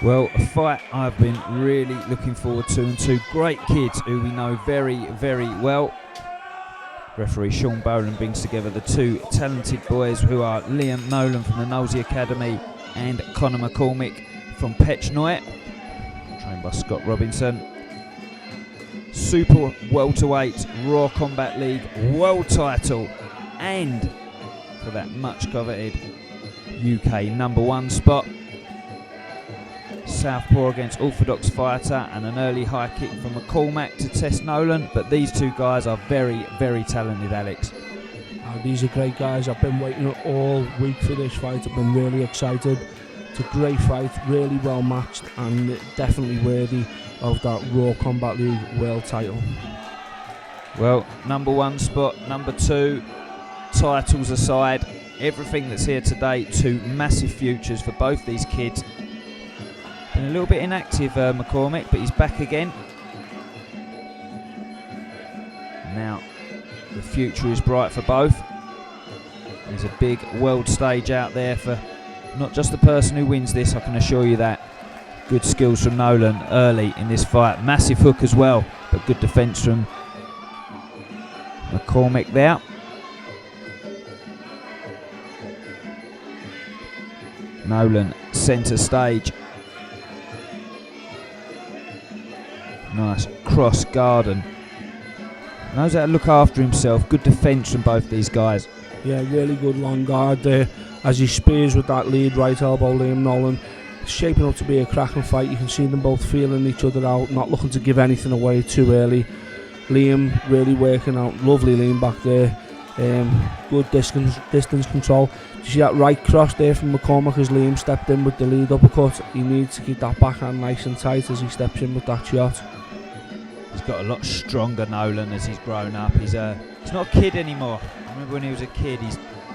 Well, a fight I've been really looking forward to, and two great kids who we know very, very well. Referee Sean Boland brings together the two talented boys who are Liam Nolan from the Nosey Academy and Conor McCormack from Petchnoy, trained by Scott Robinson. Super welterweight Raw Combat League world title, and for that much coveted UK #1 spot. Southpaw against orthodox fighter, and an early high kick from McCormack to test Nolan, but these two guys are very, very talented, Alex. These are great guys. I've been waiting all week for this fight. I've been really excited. It's a great fight, really well matched, and definitely worthy of that Raw Combat League world title. Well, #1 spot, #2, titles aside, everything that's here today, two massive futures for both these kids. Been a little bit inactive, McCormack, but he's back again. Now, the future is bright for both. There's a big world stage out there for not just the person who wins this, I can assure you that. Good skills from Nolan early in this fight. Massive hook as well, but good defence from McCormack there. Nolan, centre stage. Nice cross garden. Knows how to look after himself. Good defence from both these guys. Yeah, really good long guard there as he spears with that lead right elbow. Liam Nolan, it's shaping up to be a cracking fight. You can see them both feeling each other out, not looking to give anything away too early. Liam really working out. Lovely lean back there. Good distance control. You see that right cross there from McCormack as Liam stepped in with the lead uppercut. He needs to keep that backhand nice and tight as he steps in with that shot. He's got a lot stronger, Nolan, as he's grown up. He's not a kid anymore. I remember when he was a kid.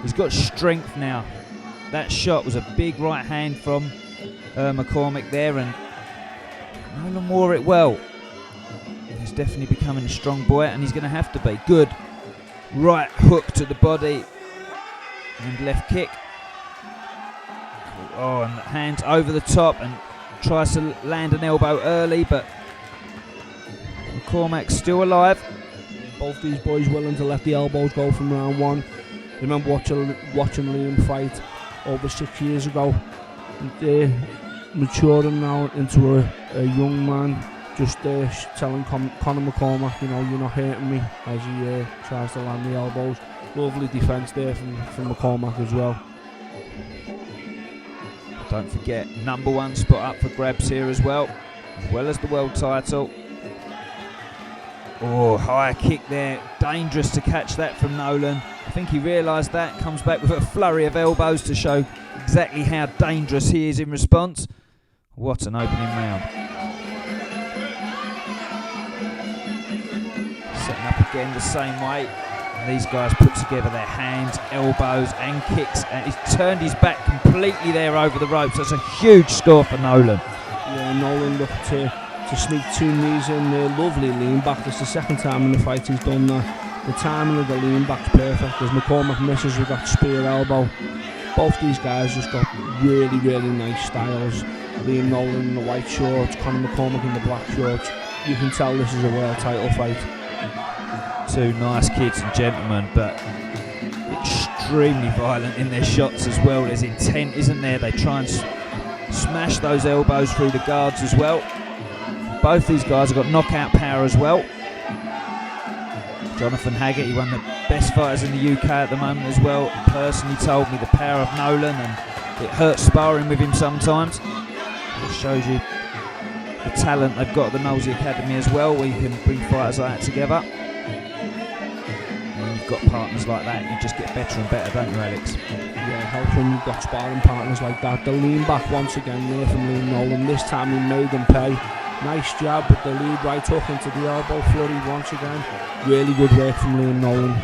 He's got strength now. That shot was a big right hand from McCormack there, and Nolan wore it well. He's definitely becoming a strong boy, and he's going to have to be. Good right hook to the body and left kick. Oh, and hands over the top and tries to land an elbow early, but McCormack's still alive. Both these boys willing to let the elbows go from round one. Remember watching Liam fight over 6 years ago. They're maturing now into a young man. Just telling Conor McCormack, you know, you're not hurting me, as he tries to land the elbows. Lovely defence there from McCormack as well. Don't forget, #1 spot up for grabs here as well as the world title. Oh, high kick there. Dangerous to catch that from Nolan. I think he realised that. Comes back with a flurry of elbows to show exactly how dangerous he is in response. What an opening round. Setting up again the same way. And these guys put together their hands, elbows and kicks. And he's turned his back completely there over the ropes. That's a huge score for Nolan. Yeah, Nolan looked to sneak 2 knees in there. Lovely lean back. It's the second time in the fight he's done that. The timing of the lean back's perfect as McCormack misses with that spear elbow. Both these guys just got really, really nice styles. Liam Nolan in the white shorts, Conor McCormack in the black shorts. You can tell this is a world title fight. Two nice kids and gentlemen, but extremely violent in their shots as well. There's intent, isn't there? They try and smash those elbows through the guards as well. Both these guys have got knockout power as well. Jonathan Haggett, he won the best fighters in the UK at the moment as well. Personally told me the power of Nolan, and it hurts sparring with him sometimes. It shows you the talent they've got at the Nosey Academy as well, where you can bring fighters like that together. And when you've got partners like that, you just get better and better, don't you, Alex? Yeah, it helps when you've got sparring partners like that. The lean back once again there from Liam Nolan. This time he made them pay. Nice jab with the lead right hook into the elbow flurry once again. Really good work from Liam Nolan.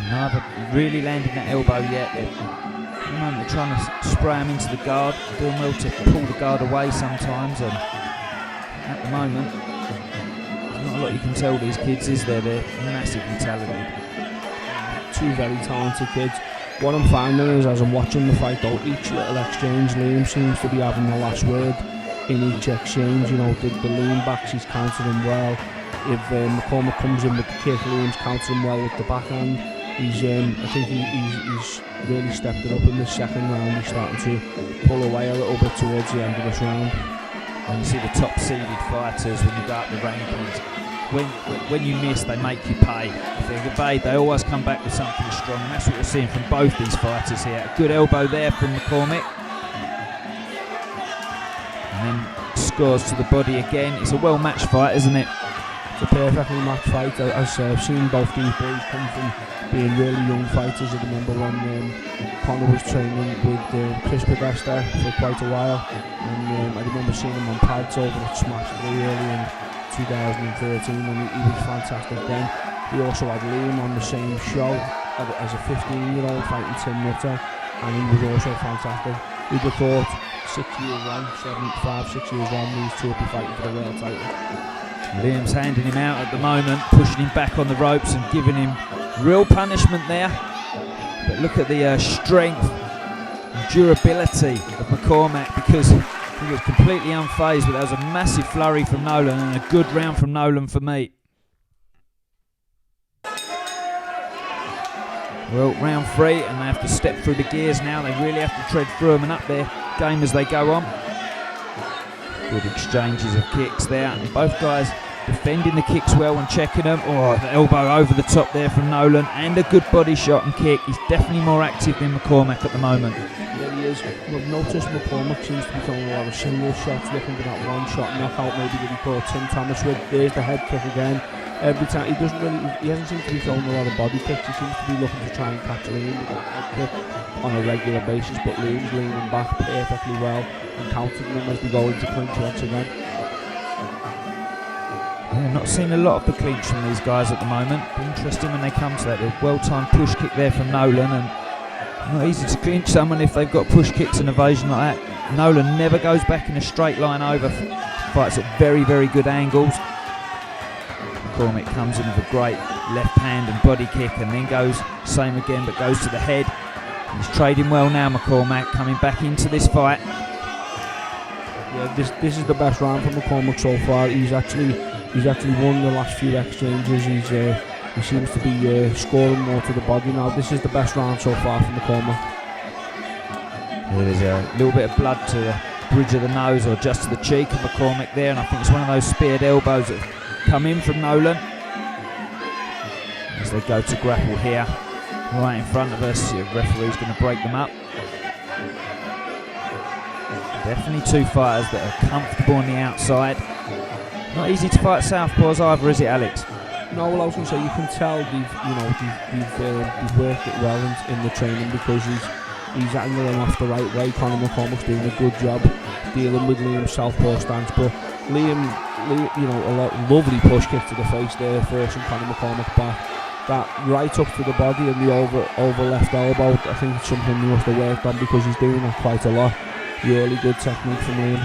Neither really landing that elbow yet. At the moment they're trying to spray him into the guard, doing well to pull the guard away sometimes, and at the moment there's not a lot you can tell these kids, is there? They're massively talented. Two very talented kids. What I'm finding is, as I'm watching the fight though, each little exchange, Liam seems to be having the last word in each exchange. You know, the lean backs, he's counting them well. If McCormack comes in with the kick, Liam's counting him well with the backhand. He's, I think he's really stepped it up in the second round. He's starting to pull away a little bit towards the end of this round. When you see the top seeded fighters, when you go up the rankings, when you miss, they make you pay. If they're evade, they always come back with something strong, and that's what we're seeing from both these fighters here. A good elbow there from McCormack, and then scores to the body again. It's a well-matched fight, isn't it? It's a perfectly matched fight. As I've seen both these boys come from being really young fighters. I remember when Connor was training with Chris Podesta for quite a while, and I remember seeing him on pads over at Smash 3 early in 2013, and he was fantastic then. We also had Liam on the same show as a 15-year-old fighting Tim Nutter, and he was also fantastic. We'd have thought 6 years on, 6 years on, these two would be fighting for the world title. Liam's handing him out at the moment, pushing him back on the ropes and giving him real punishment there. But look at the strength and durability of McCormack, because he was completely unfazed, but that was a massive flurry from Nolan and a good round from Nolan for me. Well, round 3, and they have to step through the gears now. They really have to tread through them and up their game as they go on. Good exchanges of kicks there, and both guys defending the kicks well and checking them. Oh, the elbow over the top there from Nolan, and a good body shot and kick. He's definitely more active than McCormack at the moment. Yeah, he is. We've noticed McCormack seems to be throwing a lot of single shots, looking for that one shot knockout maybe that he caught Tim Thomas with. There's the head kick again. Every time he hasn't seemed to be throwing a lot of body kicks. He seems to be looking to try and catch Liam with that head kick on a regular basis, but Liam's leaning back perfectly well and countering them as they go into clinch once again. Yeah, not seeing a lot of the clinch from these guys at the moment. Be interesting when they come to that. A well-timed push kick there from Nolan, and not easy to clinch someone if they've got push kicks and evasion like that. Nolan never goes back in a straight line over, fights at very, very good angles. McCormack comes in with a great left hand and body kick, and then goes same again, but goes to the head. He's trading well now, McCormack, coming back into this fight. Yeah, this is the best round for McCormack so far. He's actually won the last few exchanges. He seems to be scoring more to the body now. This is the best round so far for McCormack. Yeah, there's a little bit of blood to the bridge of the nose or just to the cheek of McCormack there, and I think it's one of those speared elbows that come in from Nolan as they go to grapple here right in front of us. The referee's going to break them up. Definitely two fighters that are comfortable on the outside. Not easy to fight southpaws either, is it, Alex? No, well, I was going to say, you can tell they've worked it well in the training, because he's angling off the right way. Conor McCormack's doing a good job dealing with Liam's southpaw stance, but Liam, a lovely push kick to the face there, forcing Conor McCormack back. That right up to the body and the over left elbow, I think it's something he must have worked on, because he's doing that quite a lot. Really good technique from Liam.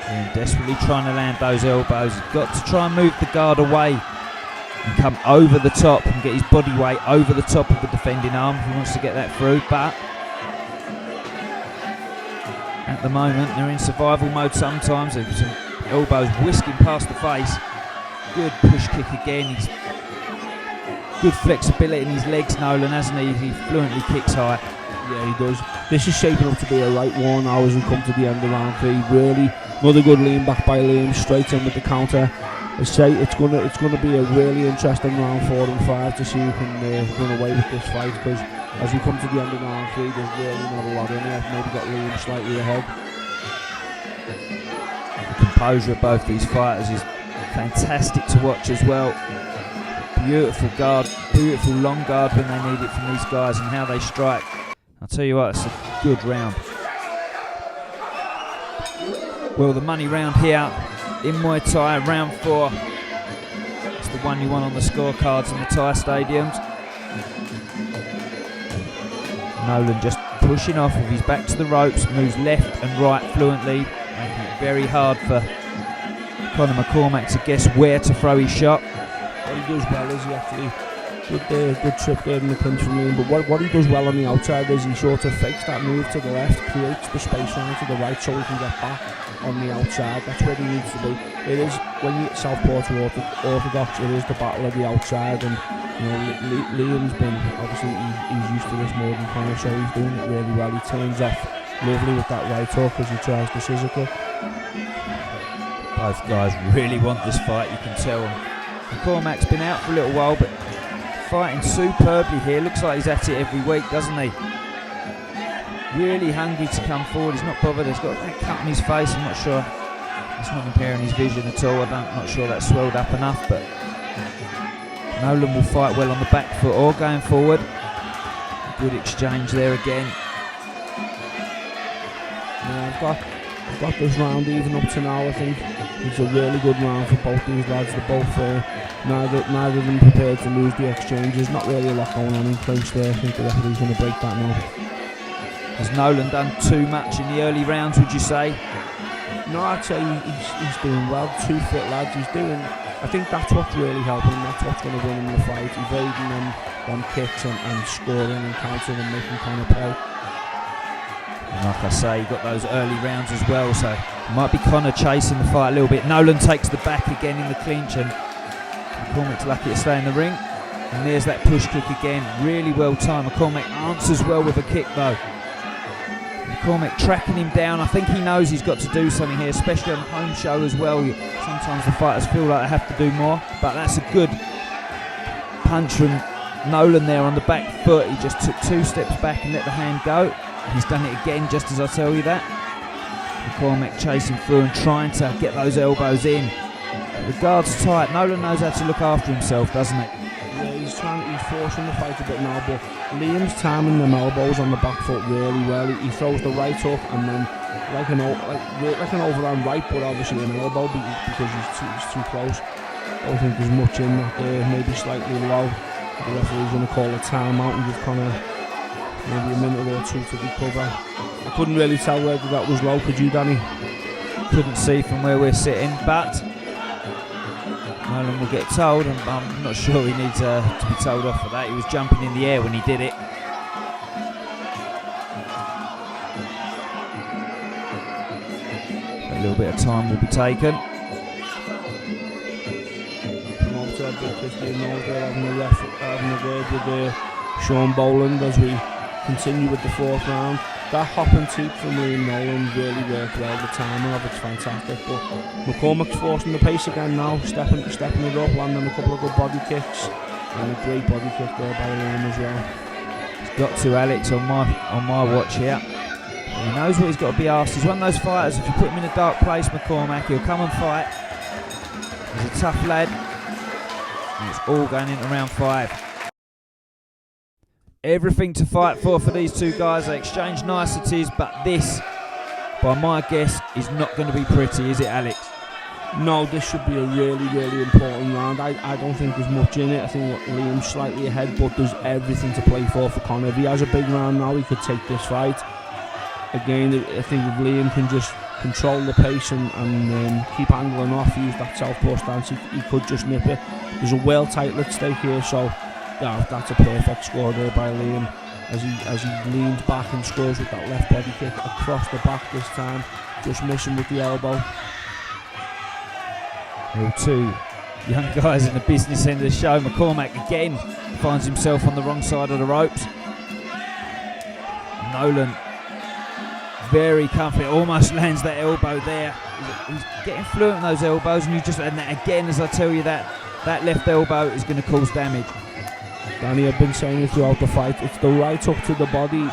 Yeah, desperately trying to land those elbows. He's got to try and move the guard away and come over the top and get his body weight over the top of the defending arm if he wants to get that through, but at the moment they're in survival mode sometimes. There's some elbows whisking past the face. Good push kick again. He's good flexibility in his legs, Nolan, hasn't he? He fluently kicks high. Yeah, he does. This is shaping up to be a right war now as we come to the end of round 3. Really, another good lean back by Liam, straight in with the counter. I say it's gonna be a really interesting round 4 and 5 to see who can run away with this fight, because as we come to the end of round 3, there's really not a lot in it. I've maybe got Liam slightly ahead. The composure of both these fighters is fantastic to watch as well. Beautiful guard, beautiful long guard when they need it from these guys, and how they strike. I'll tell you what, it's a good round. Well, the money round here in Muay Thai, round 4. It's the one you want on the scorecards in the Thai stadiums. Nolan just pushing off with his back to the ropes, moves left and right fluently, making it very hard for Conor McCormack to guess where to throw his shot. What he does well is he actually good trip there in the clinch from Liam, but what he does well on the outside is he sort of fakes that move to the left, creates the space round to the right so he can get back on the outside. That's where he needs to be. It is, when you get Southpaw to orthodox, it is the battle of the outside, and you know, Liam's been, obviously he's used to this more than Conor, so he's doing it really well. He turns off lovely with that right hook as he tries the scissor kick. Both guys really want this fight, you can tell. McCormack's been out for a little while, but fighting superbly here. Looks like he's at it every week, doesn't he? Really hungry to come forward. He's not bothered. He's got that cut in his face. I'm not sure. It's not impairing his vision at all. I'm not sure that's swelled up enough, but Nolan will fight well on the back foot or going forward. Good exchange there again. Yeah, I've got this round even up to now. I think it's a really good round for both these lads. They're both neither of them prepared to lose the exchanges. Not really a lot going on in clinch there. I think the referee's going to break that now. Has Nolan done too much in the early rounds, would you say? No, I'd say he's doing well. 2 fit lads. He's doing. I think that's what's really helping him. That's what's going to win him the fight. Evading them kicks and scoring and countering and making kind of play. And like I say, he got those early rounds as well, so it might be Conor chasing the fight a little bit. Nolan takes the back again in the clinch, and McCormack's lucky to stay in the ring. And there's that push kick again, really well timed. McCormack answers well with a kick though. McCormack tracking him down. I think he knows he's got to do something here, especially on the home show as well. Sometimes the fighters feel like they have to do more, but that's a good punch from Nolan there on the back foot. He just took 2 steps back and let the hand go. He's done it again, just as I tell you that. McCormack chasing through and trying to get those elbows in. The guard's tight. Nolan knows how to look after himself, doesn't he? Yeah, he's forcing the fight a bit now, but Liam's timing them elbows on the back foot really well. He throws the right hook and then like an overhand right, but obviously an elbow because he's too close. I don't think there's much in that there. Maybe slightly low. The referee's going to call a timeout and give Conor maybe a minute or 2 to recover. I couldn't really tell whether that was low, could you, Danny? Couldn't see from where we're sitting, but Nolan will get told, and I'm not sure he needs to be told off for that. He was jumping in the air when he did it. A little bit of time will be taken. Having a word with Sean Boland as we continue with the 4th round. That hop and teep from Liam Nolan really worked well. The timing of it's fantastic, but McCormack's forcing the pace again now, stepping it up, landing a couple of good body kicks, and a great body kick there by Liam as well. He's got to Alex on my watch here. He knows what he's got to be asked. He's one of those fighters, if you put him in a dark place, McCormack, he'll come and fight. He's a tough lad. And it's all going into round 5. Everything to fight for these 2 guys. They exchange niceties, but this, by my guess, is not going to be pretty, is it, Alex? No, this should be a really, really important round. I don't think there's much in it. I think Liam's slightly ahead, but there's everything to play for Conor. If he has a big round now, he could take this fight. Again, I think if Liam can just control the pace and keep angling off, use that southpaw stance, he could just nip it. There's a well tight at stake here, so yeah, that's a perfect score there by Liam as he leans back and scores with that left body kick across the back this time, just missing with the elbow. Well, 2 young guys in the business end of the show. McCormack again finds himself on the wrong side of the ropes. Nolan very confident, almost lands that elbow there. He's getting fluent in those elbows, and that again, as I tell you, that left elbow is going to cause damage. Danny, I've been saying it throughout the fight, it's the right hook to the body.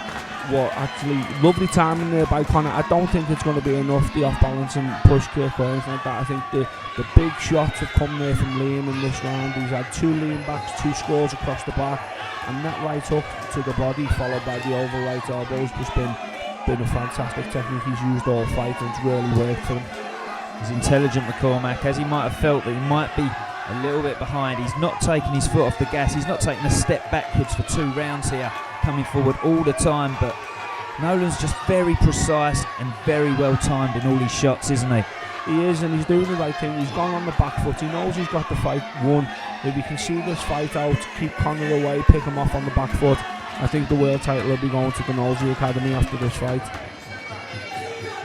What actually, lovely timing there by Conor. I don't think it's going to be enough, the off-balancing push kick or anything like that. I think the big shots have come there from Liam in this round. He's had 2 lean backs, 2 scores across the back, and that right hook to the body followed by the over right elbow has just been been a fantastic technique he's used all fight, and it's really worked for him. He's intelligent, McCormack, as he might have felt that he might be a little bit behind. He's not taking his foot off the gas. He's not taking a step backwards for 2 rounds here, coming forward all the time. But Nolan's just very precise and very well timed in all his shots, isn't he? He is, and he's doing the right thing. He's gone on the back foot. He knows he's got the fight won. If he can see this fight out, keep Conor away, pick him off on the back foot, I think the world title will be going to the Nosey Academy after this fight.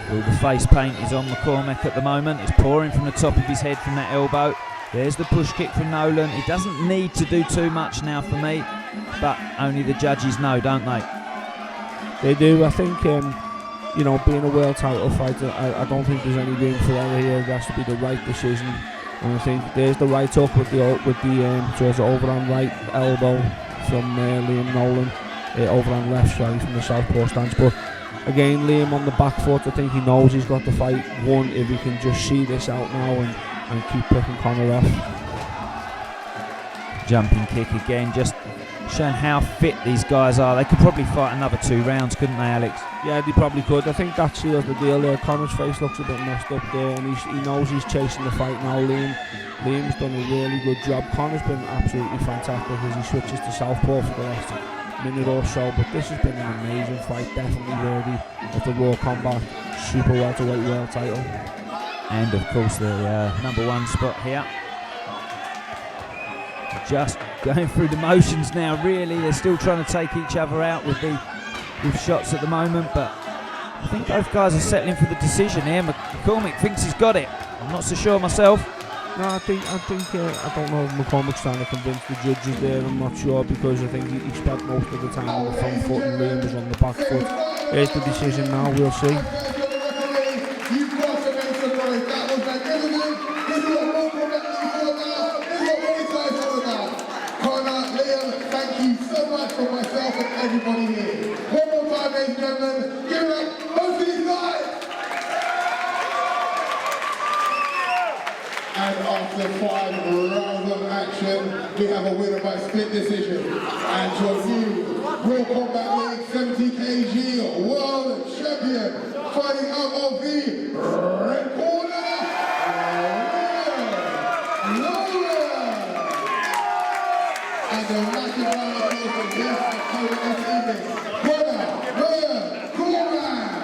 Well, the face paint is on McCormack at the moment. It's pouring from the top of his head from that elbow. There's the push kick from Nolan. He doesn't need to do too much now for me, but only the judges know, don't they? They do. I think, you know, being a world title fighter, I don't think there's any room for error here. It has to be the right decision. And I think there's the right hook with the towards the overhand right elbow from Liam Nolan, overhand left, sorry, from the southpaw stance. But again, Liam on the back foot. I think he knows he's got the fight won if he can just see this out now and keep picking Conor off. Jumping kick again, just showing how fit these guys are. They could probably fight another 2 rounds, couldn't they, Alex? Yeah, they probably could. I think that seals the deal there. Conor's face looks a bit messed up there, and he knows he's chasing the fight now. Liam's done a really good job. Conor's been absolutely fantastic as he switches to southpaw for the last minute or so, but this has been an amazing fight, definitely worthy of the Raw Combat Super Welterweight World title. And of course the #1 spot here. Just going through the motions now, really. They're still trying to take each other out with shots at the moment, but I think both guys are settling for the decision here. McCormack thinks he's got it. I'm not so sure myself. No, I don't know if McCormack's trying to convince the judges there. I'm not sure, because I think he spent most of the time on the front foot and Liam was on the back foot. Here's the decision now, we'll see. For myself and everybody here. One more time, ladies and gentlemen, give it up, both these guys! And after 5 rounds of action, we have a winner by split decision. And to you, Raw Combat League 70 kg World Champion, fighting out of the red corner, Nolan! And the massive round of applause for this opponent this evening, Nolan McCormack!